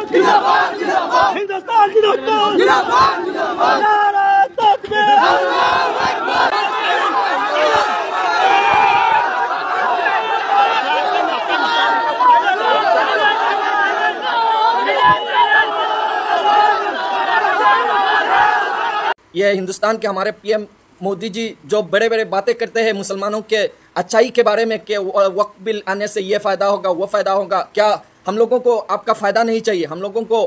जिंदाबाद जिंदाबाद हिंदुस्तान जिंदाबाद जिंदाबाद जिंदाबाद नारा तकबीर अल्लाहू अकबर। ये हिंदुस्तान के हमारे पीएम मोदी जी जो बड़े बड़े बातें करते हैं मुसलमानों के अच्छाई के बारे में कि वक्फ बिल आने से ये फ़ायदा होगा वो फ़ायदा होगा, क्या हम लोगों को आपका फ़ायदा नहीं चाहिए? हम लोगों को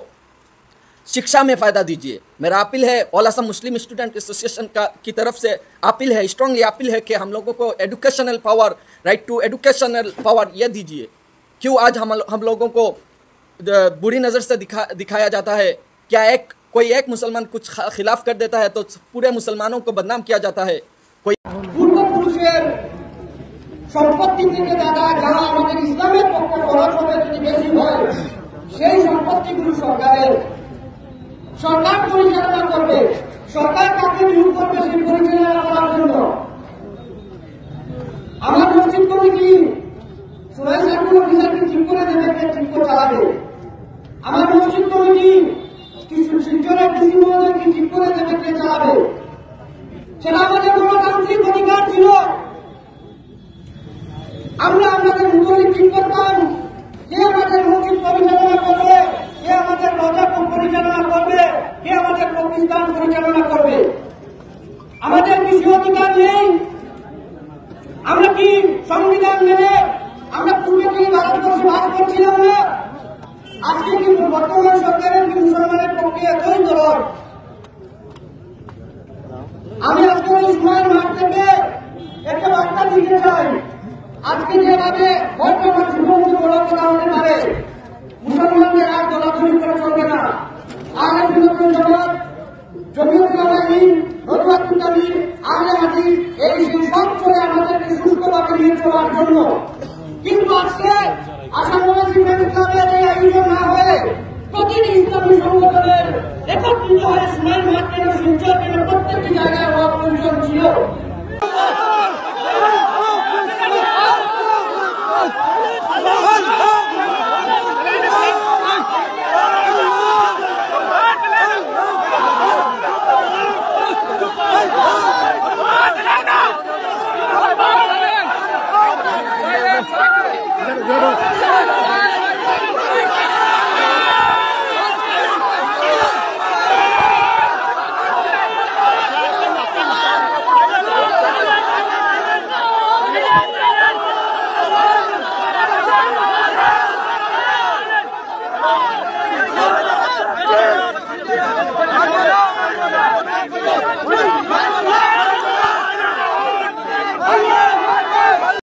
शिक्षा में फ़ायदा दीजिए। मेरा अपील है ऑल असम मुस्लिम स्टूडेंट एसोसिएशन की तरफ से अपील है, स्ट्रांगली अपील है कि हम लोगों को educational power, right to educational power ये दीजिए। क्यों आज हम लोगों को बुरी नज़र से दिखाया जाता है? क्या कोई एक मुसलमान कुछ खिलाफ कर देता है तो पूरे मुसलमानों को बदनाम किया जाता है? कोई পূর্বপুরুষের সম্পত্তি থেকে যারা আমাদের ইসলামের পক্ষে খরচ হবে যদি বেশি হয় সেই সম্পত্তিগুলো সরকার পরিচালনা করবে। সরকার কাকে নিয়োগ করবে সেই পরিচালনা করার জন্য আমার মসজিদ কমিটি সুরাই সার্কুল অফিসারকে ঠিক করে দেবে, ঠিক করে চালাবে। আমার মসজিদ কমিটি শিক্ষকের ডিসি মহোদয়কে ঠিক করে দেবে, কে চালাবে। সেটা আমাদের গণতান্ত্রিক অধিকার ছিল। আমরা আমাদের মুখলি ঠিক করতাম, কে আমাদের মসজিদ পরিচালনা করবে, কে আমাদের রোজা পরিচালনা করবে, কে আমাদের প্রতিষ্ঠান পরিচালনা করবে। আমাদের কৃষি অধিকার নেই। আমরা কি সংবিধান মেনে আমরা পূর্বে কি ভারতবর্ষে বাস করছিলাম না? আজকে কিন্তু বর্তমান সরকারের কি মুসলমানের পক্ষে এতই দরদ? আমি আজকে এই সময়ের মাঠ থেকে একটা বার্তা দিতে চাই। আজকে যেভাবে হয়তো আমার যুবমুখী বড় কথা হতে পারে, মুসলমানদের আর দলাদলি করে চলবে না। আহলে সুন্নাত ওয়াল জামাত, জমিয়ত উলামা হিন্দ, নদওয়াতুল তাবলীগ, আহলে হাদিস এই সব চলে আমাদেরকে সুস্থভাবে নিয়ে চলার জন্য। কিন্তু আজকে আসামবাসী প্রেমিক ক্লাবের এই আয়োজন না হয়ে প্রতিটি ইসলামী সংগঠনের একত্রিত হয়ে সময়ের মাঠ কেন শিলচর কেন প্রত্যেকটি জায়গায় হওয়ার প্রয়োজন ছিল।